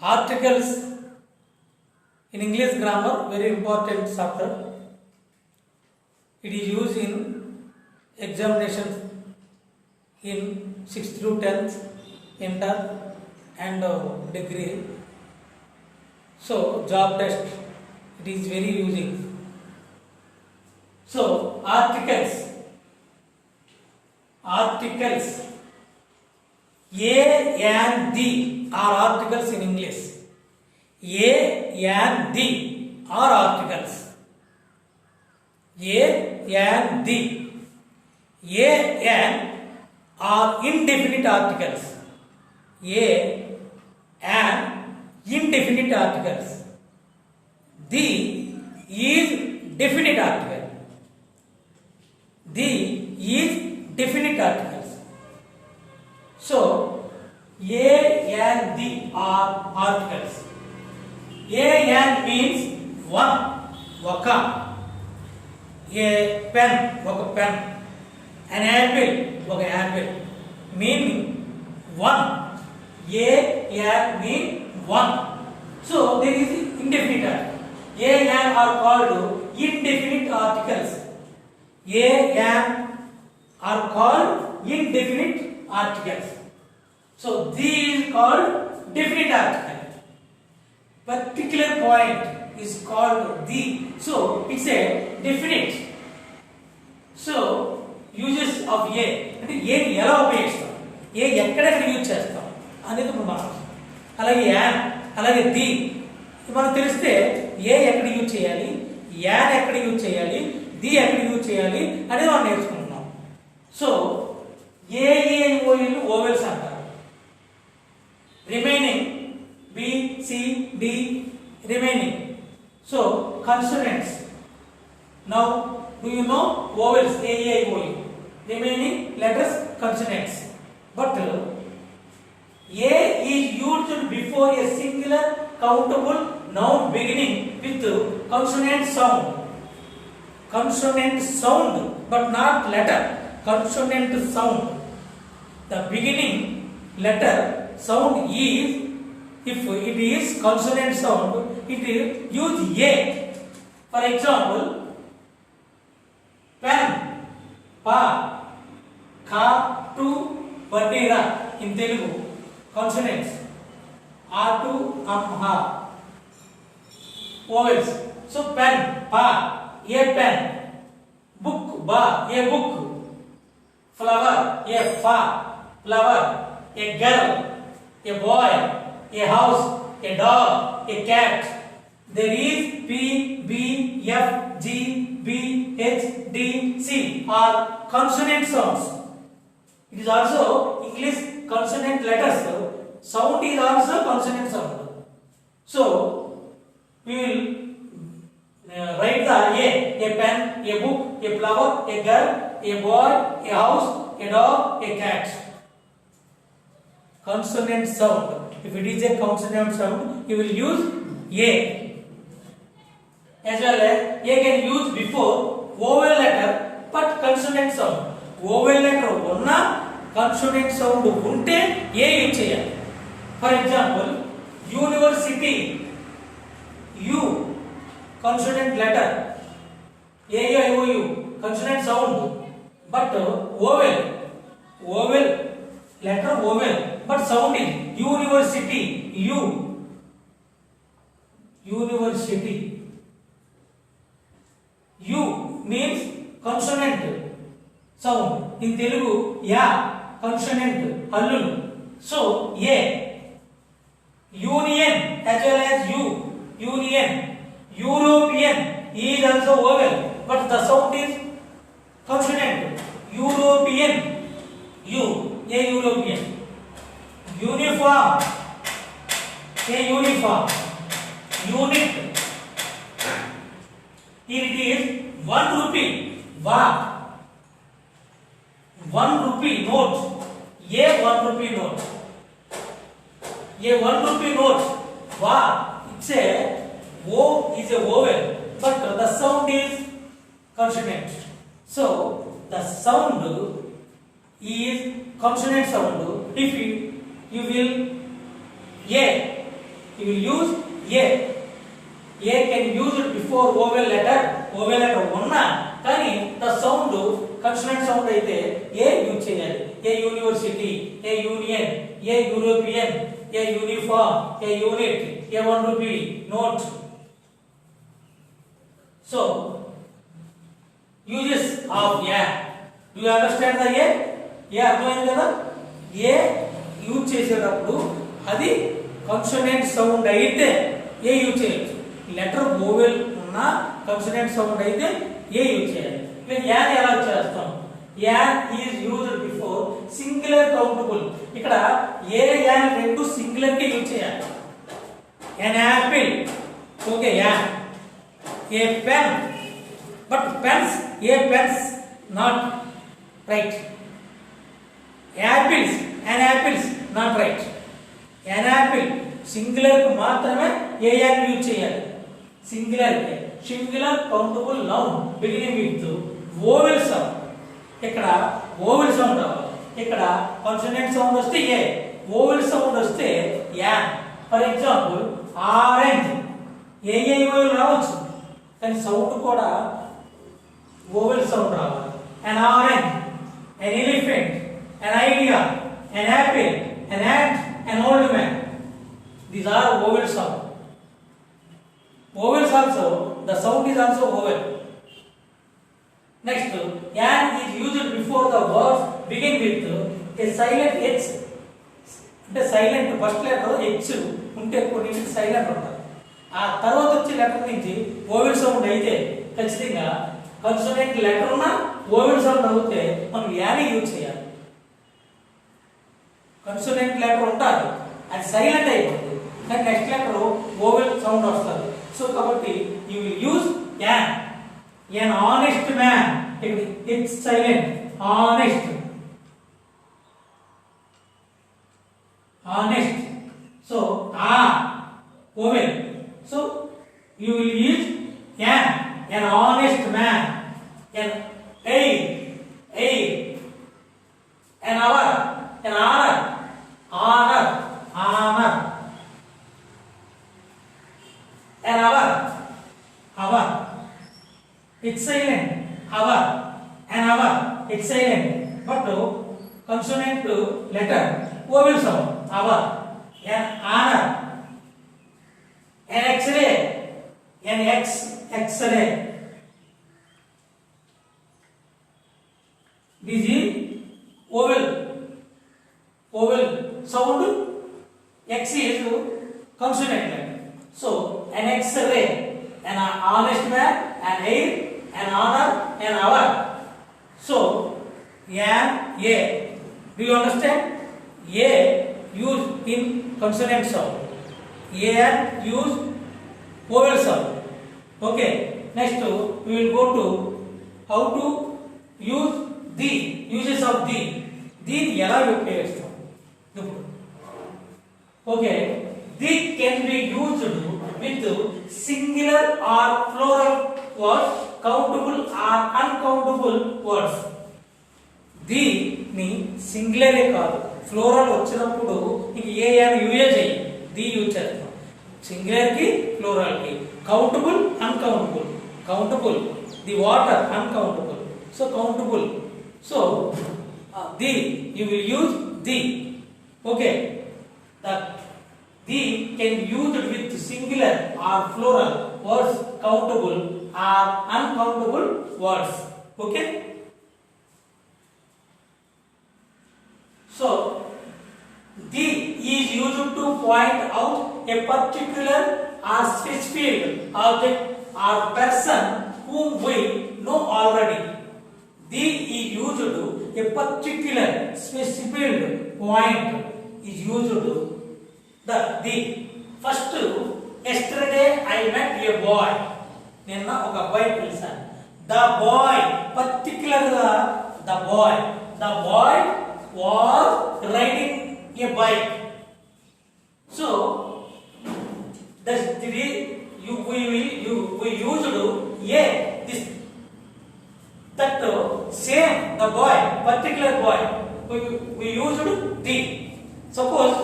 Articles in English grammar, very important chapter. It is used in examinations in 6th to 10th, inter and degree. So job test, it is very using. So articles A and D are articles in English. A and D are articles. A and D. A and are indefinite articles. A and indefinite articles. D is definite article. D is definite articles. So A and D are articles. A and means one, oka. A pen, oka pen. An apple, oka apple. Meaning one. A and mean one. So there is indefinite article. A and are called indefinite articles. A and are called indefinite articles. So these is called definite article. Particular point is called the. So it's a definite. So uses of A అంటే A ని ఎలా ఉపయోగిస్తాం, A ఎక్కడెక్కడ use చేస్తాం అనేది ఇప్పుడు మనం అలాగే యాన్ అలాగే ది మనకు తెలిస్తే A ఎక్కడ యూజ్ చేయాలి, యాన్ ఎక్కడ యూజ్ చేయాలి, ది ఎక్కడ యూజ్ చేయాలి అనేది మనం నేర్చుకుంటున్నాం. సో AAOలు ఓవెల్స్ అంటారు. Remaining B, C, D remaining. So consonants. Now do you know vowels A, E, I, O, U? Remaining letters consonants. But A is used before a singular countable noun beginning with consonant sound. Consonant sound, but not letter. Consonant sound. The beginning letter sound is, if it is consonant sound, it is use A. For example, pen, pa, ka, tu, vadera in Telugu consonants. A to ha vowels. So pen, pa, a pen. Book, ba, a book. Flower, a fa, flower. A girl, a boy, a house, a dog, a cat. There is P, B, F, G, B, H, D, C are consonant sounds. It is also English consonant letters. Sound is also consonant sound. So we will write the A pen, a book, a flower, a girl, a boy, a house, a dog, a cat. Consonant sound. If it is a consonant sound, you will use A. As well as A can use before vowel letter but consonant sound. Vowel letter unna consonant sound unte A use cheyali. For example, university, U consonant letter, A I O U consonant sound but vowel letter vowel but sound is university, U. University. U means consonant sound. In Telugu, ya consonant hallulu. So A. Union as well as U. Union. European is also vowel but the sound is consonant. European. U. A European. Uniform, a uniform. Unit, here it is 1 rupee, va. 1 rupee note, a 1 rupee note. A 1 rupee note, va. It's a O is a vowel, but the sound is consonant. So the sound is consonant sound. If you will A, you will use a. A can use it before vowel letter. Vowel letter uన్నా కానీ the sound consonant sound అయితే a use చేయాలి. A university, a union, a European, a uniform, a unit, a 1 rupee note. So uses of a. Do you understand the a? A అర్థమైంది కదా? a use చేసేటప్పుడు అది consonant sound అయితే ఏ use చేయొచ్చు. Letter vowel ఉన్న consonant sound అయితే ఏ use చేయాలి. మేము యాన్ ఎలా చేస్తాం? An is used before singular countable. ఇక్కడ ఏ యాన్ రెండు సింగులర్ కి యూజ్ చేయాలి. an apple, okay an. a pen, but pens, a pens not right. apples, an apples not right. an apple singular కు మాత్రమే a an use చేయాలి. Singular countable noun beginning with vowel sound. ఇక్కడ vowel sound రావాలి. ఇక్కడ consonant sound వస్తే ఏ, vowel sound వస్తే an. For example orange A vowel రావచ్చు కానీ సౌండ్ కూడా వోవెల్ సౌండ్ రావాలి. an orange, an elephant, an idea, an apple, an ant, an old man. These are vowel sound. Vowels also, the sound is also vowel. Next, an is used before the words begin with a silent h. అంటే silent first letter h ఉంటే కొన్ని silent ఉంటాయి. ఆ తర్వాత వచ్చే letter నుంచి vowel sound అయితే ఖచ్చితంగా కన్సోనెంట్ లెటర్ ఉన్న వోవెల్ సౌండ్ అవుతే మనం యాని యూజ్ చేయాలి. కన్సోనెంట్ లెటర్ ఉంటుంది అది సైలెంట్ అయిపోతుంది కానీ నెక్స్ట్ లెటర్ వోవెల్ సౌండ్ వస్తుంది. సో కాబట్టి you will use an. an honest man, it's silent. honest. So vowel. So you will use an honest man. an an hour, an honor, an hour, it's silent. an hour, it's silent. But consonant letter vowel sound. hour. an honor, an x-ray, an x-ray. This is vowel sound. X is consonant letter. So an x-ray, an honest man, an air, an honor, an hour. So an a. Do you understand? A used in consonant sound. An used vowel sound. Okay. Next we will go to how to use the uses of the. దీన్ని ఎలా ఉపయోగిస్తాం ఇప్పుడు. Okay. The can be used with singular or plural words, countable or uncountable words. దీని సింగులరే కాదు floral వచ్చినప్పుడు ఇంక ఏ అని use చేయి ది యూజ్ చేస్తాం. సింగులర్ కి ఫ్లోరల్ కి countable uncountable. Countable the water uncountable. So countable. So the you will use the. Okay. The can be used with singular or plural words, countable or uncountable words. Okay. So the is used to point out a particular or specific object or person whom we know already. The is used to a particular specific point is used to the first. Yesterday I met a boy. నిన్న ఒక అబ్బాయి కలిసాను. The boy, particularly the boy was riding a bike. So we used a this that same the boy, particular boy, we used the. Suppose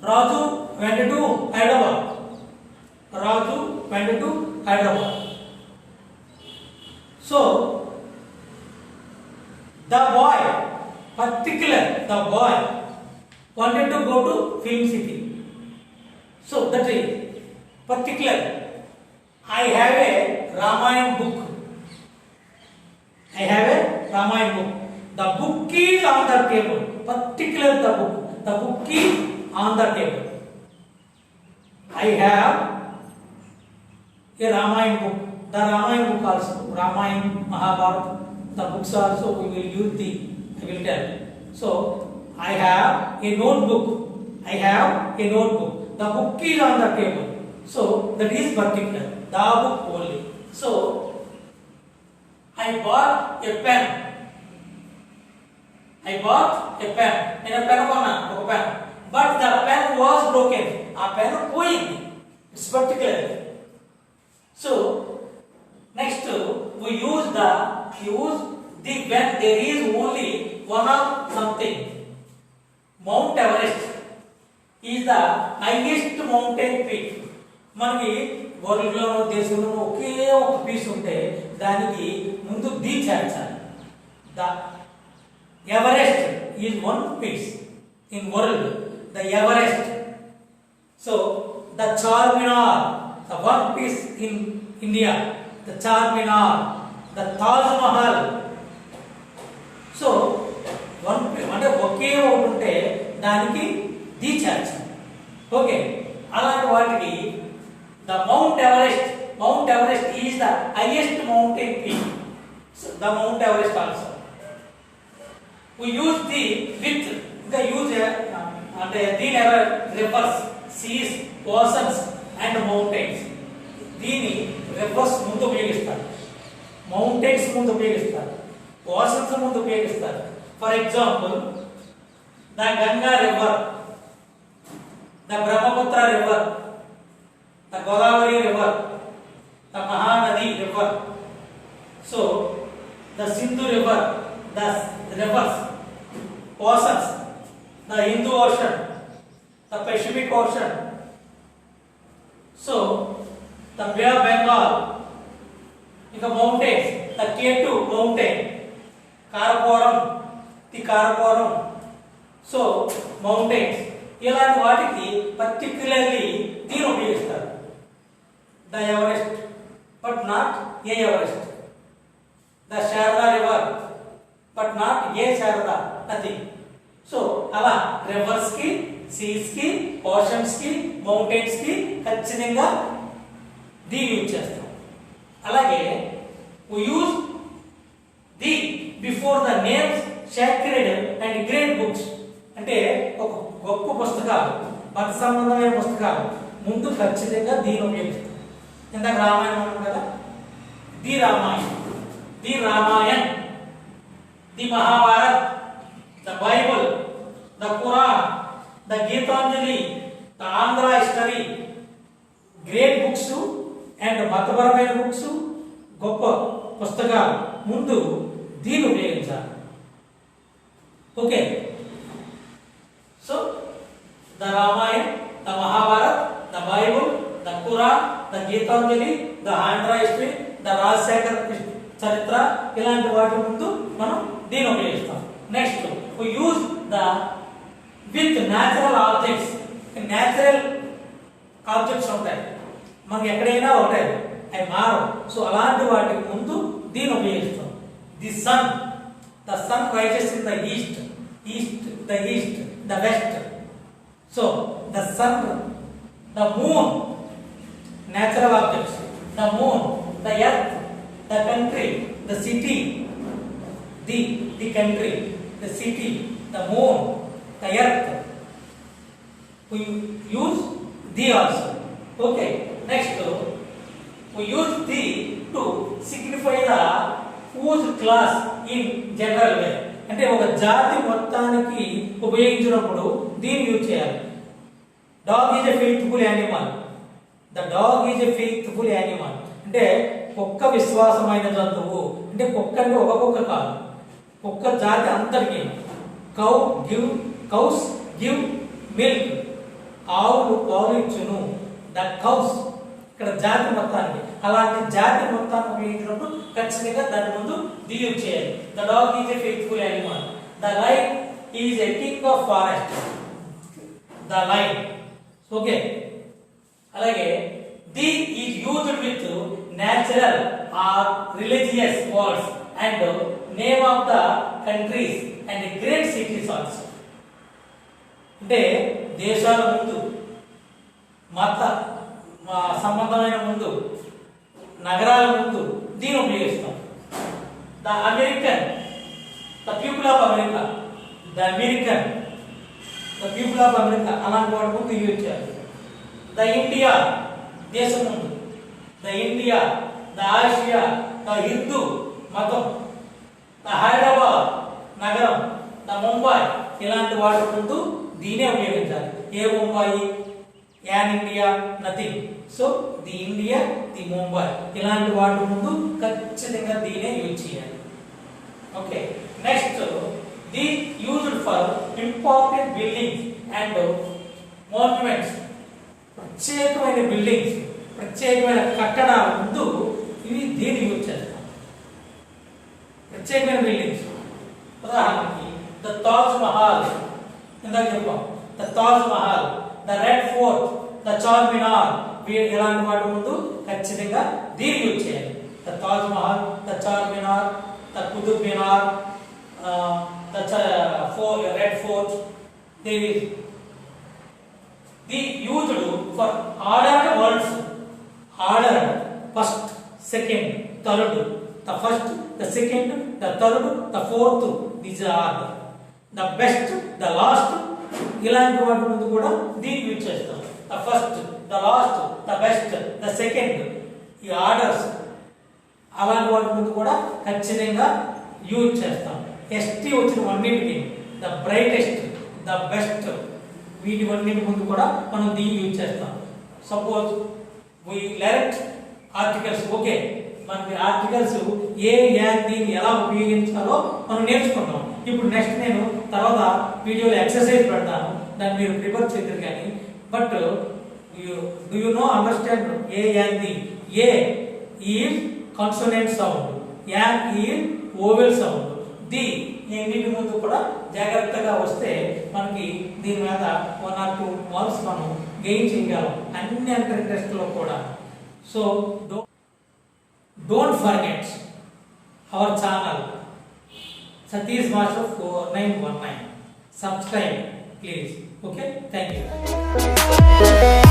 Raju went to Hyderabad. Raju went to Hyderabad. So the boy wanted to go to film city. So that is particular. I have a Ramayana book. The book is on the table. Particular the book. The book is on the table. I have a Ramayana book. The Ramayana book also. Ramayana, Mahabharata. The books also we will use I will tell. So I have a notebook. The book is on the table. So that is particular. The book only. So I bought a pen. నేను pen కొన్నాను ఒక pen. But the pen was broken. ఆ pen పోయింది. It's particular. So next we use the when there is only one of something. Mount Everest is the highest mountain peak. మనకి world లో దేశంలో ఒకే ఒక piece ఉంటే దానికి ముందు ది చేర్చాలి. The Everest is one piece in world. The Everest. So the Charminar the one piece in India. The Charminar. The Taj Mahal. So one అంటే ఒకే ఒకటి ఉంటే దానికి ది చేర్చాలి. ఓకే, అలాంటి వాటికి the Mount Everest is the highest mountain peak. So the Mount Everest also. We use the with the use and the never refers seas, oceans and mountains. దీని reverse ముందు ఉపయోగిస్తారు. మౌంటైన్స్ ముందు ఉపయోగిస్తారు. Oceans ముందు ఉపయోగిస్తారు. For example the Ganga river, the Brahmaputra river, the Godavari river, the Mahanadi river. So the Sindhu river, the rivers, oceans, the Hindu Ocean, the Pacific Ocean. So the Bay of Bengal, the mountains, the K2 mountain, Karakoram, the Karakoram. So mountains. ఇలాంటి వాటికి particularly దీని ఉపయోగిస్తారు. The Everest but not a Everest. The Sharada river but not a Sharada, nothing. So అలా reverse కి, Cs కి, oceans కి, mountains కి ఖచ్చితంగా ది యూజ్ చేస్తాం. అలాగే we use the before the names sacred and great books. అంటే ఒక గొప్ప పుస్తకాలు, మత సంబంధమైన పుస్తకాలు ముందు ఖచ్చితంగా దీని ఉపయోగిస్తాం. ఇందాక రామాయణం అన్నాం కదా, the Ramayan, the Mahabharat, the Bible, the Quran, the Gitanjali, the Andhra history. Great books and మతపరమైన బుక్స్, గొప్ప పుస్తకాలు ముందు దీన్ని ఉపయోగించాలి. Okay, so the Ramayana, the Mahabharata, the Bible, the Quran, the Gitanjali, the Andhra history, the Rajshekhar Charitra, ఇలాంటి వాటి ముందు మనం దీన్ని ఉపయోగిస్తాం. Next we use the with natural objects. Natural objects ఉంటాయి మనకి ఎక్కడైనా ఉంటాయి, అవి మారవు. సో అలాంటి వాటి ముందు దీన్ని ఉపయోగిస్తాం. The sun, the sun rises in the east, the west. So the sun, the moon, natural objects, the moon, the earth, the country, the city, the country, the city, the moon, the earth. We use the also. Okay, next we use the to signify the whose class in general way. అంటే ఒక జాతి మొత్తానికి ఉపయోగించినప్పుడు దీన్ని use చేయాలి. Dog is a faithful animal. The dog is a faithful animal అంటే కుక్క విశ్వాసమైన జంతువు. అంటే కుక్క అంటే ఒక కుక్క కాదు, కుక్క జాతి అంతటికి. Cows give milk. ఆవులు పాలు ఇచ్చును. ద కౌస్ ఇక్కడ జాతి మొత్తానికి, అలాంటి జాతి మొత్తాన్ని ఉపయోగించినప్పుడు ఖచ్చితంగా దాని ముందు ది యూజ్ చేయాలి. The dog is a faithful animal. The lion is a king of forest. The lion. Okay. అలాగే the is used with natural or religious words and name of the countries and great cities also. అంటే దేశాల ముందు, మత సంబంధమైన ముందు, నగరాల ముందు దీన్ని ఉపయోగిస్తాం. The American, the people of America, the American, the people of America అలాంటి వాటి ముందు యూజ్ చేయాలి. ద ఇండియా దేశం ముందు, the India, the Asia, the Hindu మతం, ద హైదరాబాద్ నగరం, ద ముంబై ఇలాంటి వాటి ముందు దీనే ఉపయోగించాలి. A Mumbai, an India, nothing. So the India, the Mumbai ఇలాంటి వాటి ముందు ఖచ్చితంగా దీనే యూజ్ చేయాలి. Okay. Next the used for important buildings and monuments. ప్రత్యేకమైన బిల్డింగ్స్, ప్రత్యేకమైన కట్టడాల ముందు ఇవి దీన్ని యూజ్ చేస్తాం. ప్రత్యేకమైన బిల్డింగ్స్ ఉదాహరణకి ద తాజ్ మహల్ ఇందాక చెప్పాం. The Taj Mahal, the red fort, the Charminar ఇలాంటి వాటి ముందు ఖచ్చితంగా దీన్ని యూజ్ చేయాలి. The Taj Mahal, the Charminar, the Qutub Minar, the red fort. The used for ordered words. Ordered first, second, third. The first, the second, the third, the fourth. This is order. The best, the last ఇలాంటి వాటి ముందు కూడా దీన్ని use చేస్తాం. The first, the last, the best, the second ఈ orders అలాంటి వాటి ముందు కూడా ఖచ్చితంగా యూజ్ చేస్తాం. ఎస్టీ వచ్చిన వన్నిటికి ద బ్రైటెస్ట్, ద బెస్ట్ వీటి వన్నిటి ముందు కూడా మనం దీన్ని యూజ్ చేస్తాం. Suppose we learn articles. Okay, మనకి ఆర్టికల్స్ ఏ యాన్ దీన్ని ఎలా ఉపయోగించాలో మనం నేర్చుకుంటాం. ఇప్పుడు నెక్స్ట్ నేను తర్వాత వీడియోలో ఎక్సర్సైజ్ పెడతాను, దాన్ని మీరు ప్రిపేర్ చేద్దరు. కానీ but do you know understand a and the a is consonant sound, n is vowel sound. the ఎన్నిటి ముందు కూడా జాగ్రత్తగా వస్తే మనకి దీని మీద 1 or 2 మార్క్స్ మనం గెయిన్ చేయగలం అన్ని ఎంట్రన్స్ టెస్ట్ లో కూడా. So don't forget our channel Satish Master 4919. Subscribe please. Okay, thank you.